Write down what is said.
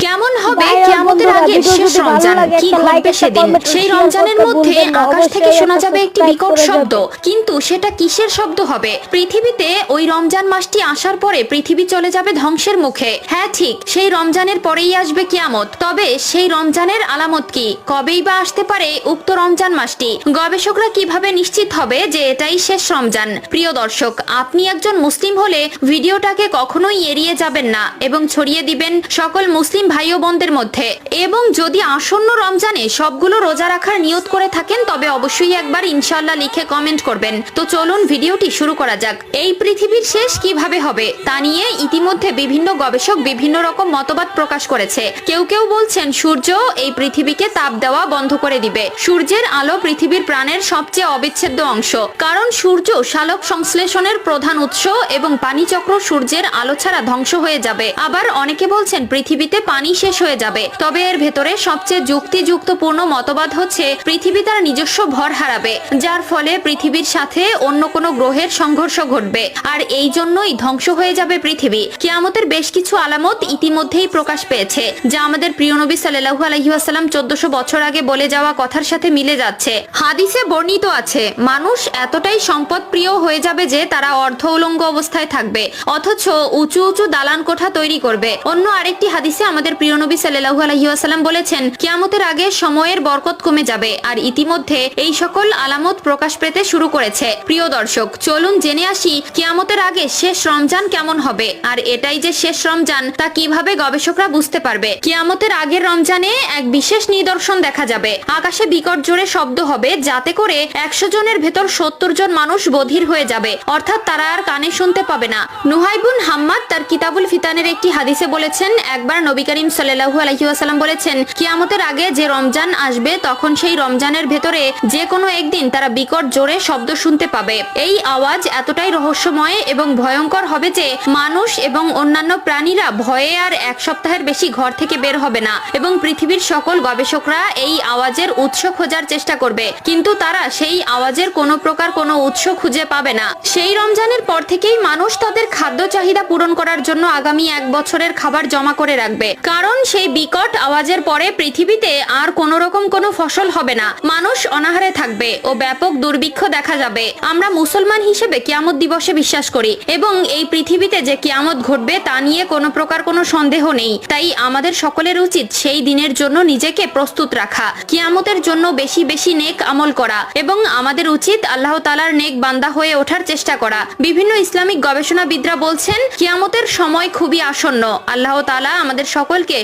কেমন হবে কিয়ামতের আগে শেষ রমজান, কি ঘটবে সেদিন? সেই রমজানের মধ্যে আকাশ থেকে শোনা যাবে একটি বিকট শব্দ, কিন্তু সেটা কিসের শব্দ হবে? পৃথিবীতে ওই রমজান মাসটি আসার পরে পৃথিবী চলে যাবে ধ্বংসের মুখে। হ্যাঁ ঠিক, সেই রমজানের পরেই আসবে কিয়ামত। তবে সেই রমজানের আলামত কি, কবেই বা আসতে পারে উক্ত রমজান মাসটি? গবেষকরা কিভাবে নিশ্চিত হবে যে এটাই শেষ রমজান? প্রিয় দর্শক, আপনি একজন মুসলিম হলে ভিডিওটাকে কখনোই এড়িয়ে যাবেন না এবং ছড়িয়ে দিবেন সকল মুসলিম ভাই ও বোনদের মধ্যে। এবং যদি আসন্ন রমজানে সবগুলো রোজা রাখার নিয়ত করে থাকেন তবে অবশ্যই একবার ইনশাআল্লাহ লিখে কমেন্ট করবেন। তো চলুন ভিডিওটি শুরু করা যাক। এই পৃথিবীর শেষ কিভাবে হবে তা নিয়ে ইতিমধ্যে বিভিন্ন গবেষক বিভিন্ন রকম মতবাদ প্রকাশ করেছে। কেউ কেউ বলছেন সূর্য এই পৃথিবীকে তাপ দেওয়া বন্ধ করে দিবে। সূর্যের আলো পৃথিবীর প্রাণের সবচেয়ে অবিচ্ছেদ্য অংশ, কারণ সূর্য সালোক সংশ্লেষণের প্রধান উৎস এবং পানিচক্র সূর্যের আলো ছাড়া ধ্বংস হয়ে যাবে। আবার অনেকে বলছেন পৃথিবীতে পানি শেষ হয়ে যাবে। তবে এর ভেতরে সবচেয়ে যুক্তিযুক্তপূর্ণ মতবাদ হচ্ছে পৃথিবী তার নিজস্ব ভর হারাবে, যার ফলে পৃথিবীর সাথে অন্য কোনো গ্রহের সংঘর্ষ ঘটবে, আর এই জন্যই ধ্বংস হয়ে যাবে পৃথিবী। কিয়ামতের বেশ কিছু আলামত ইতিমধ্যেই প্রকাশ পেয়েছে, যা আমাদের প্রিয় নবী সাল্লাল্লাহু আলাইহি ওয়াসাল্লাম 1400 বছর আগে বলে যাওয়া কথার সাথে মিলে যাচ্ছে। হাদিসে বর্ণিত আছে, মানুষ এতটাই সম্পদ প্রিয় হয়ে যাবে যে তারা অর্ধ উলঙ্গ অবস্থায় থাকবে, অথচ উঁচু উঁচু দালান কোঠা তৈরি করবে। অন্য আরেকটি হাদিসে আমাদের প্রিয় নবী সাল্লাল্লাহু আলাইহি ওয়াসাল্লাম বলেছেন, কিয়ামতের আগে সময়ের বরকত কমে যাবে, আর ইতিমধ্যে এই সকল আলামত প্রকাশ পেতে শুরু করেছে। প্রিয় দর্শক, চলুন জেনে আসি কিয়ামতের আগে শেষ রমজান কেমন হবে, আর এটাই যে শেষ রমজান তা কিভাবে গবেষকরা বুঝতে পারবে। কিয়ামতের আগের রমজানে এক বিশেষ নিদর্শন দেখা যাবে। আকাশে বিকট জোরে শব্দ হবে, যাতে করে 100 জনের ভেতর 70 জন মানুষ বধির হয়ে যাবে, অর্থাৎ তারা আর কানে শুনতে পাবে না। নুহাইবুন হাম্মাদ তার কিতাবুল ফিতানের একটি হাদিসে বলেছেন, একবার নবী করিম সাল্লাল্লাহু আলাইহি ওয়াসাল্লাম বলেছেন, কিয়ামতের আগে যে রমজান আসবে তখন সেই রমজানের ভেতরে যে কোনো একদিন তারা বিকট জোরে শব্দ শুনতে পাবে। এই আওয়াজ এতটাই রহস্যময় এবং ভয়ঙ্কর হবে যে মানুষ এবং অন্যান্য প্রাণীরা ভয়ে আর এক সপ্তাহের বেশি ঘর থেকে বের হবে না, এবং পৃথিবীর সকল গবেষকরা এই আওয়াজের উৎস খোঁজার চেষ্টা করবে, কিন্তু তারা সেই আওয়াজের কোনো প্রকার কোনো উৎস খুঁজে পাবে না। সেই রমজানের পর থেকেই মানুষ তাদের খাদ্য চাহিদা পূরণ করার জন্য আগামী 1 বছরের খাবার জমা করে রাখবে, কারণ সেই বিকট আওয়াজের পরে পৃথিবীতে আর কোনো রকম কোনো ফসল হবে না, মানুষ অনাহারে থাকবে ও ব্যাপক দুর্ভিক্ষ দেখা যাবে। আমরা মুসলমান হিসেবে কিয়ামত দিবসে বিশ্বাস করি এবং এই পৃথিবীতে যে কিয়ামত ঘটবে তা নিয়ে কোনো প্রকার কোনো সন্দেহ নেই। তাই আমাদের সকলের উচিত সেই দিনের জন্য নিজেকে প্রস্তুত রাখা, কিয়ামতের জন্য বেশি বেশি নেক আমল করা, এবং আমাদের উচিত আল্লাহ তাআলার নেক বান্দা হয়ে ওঠার চেষ্টা করা। বিভিন্ন ইসলামিক গবেষণাবিদরা বলছেন কিয়ামতের সময় খুবই আসন্ন। আল্লাহ তাআলা আমাদের সকলকে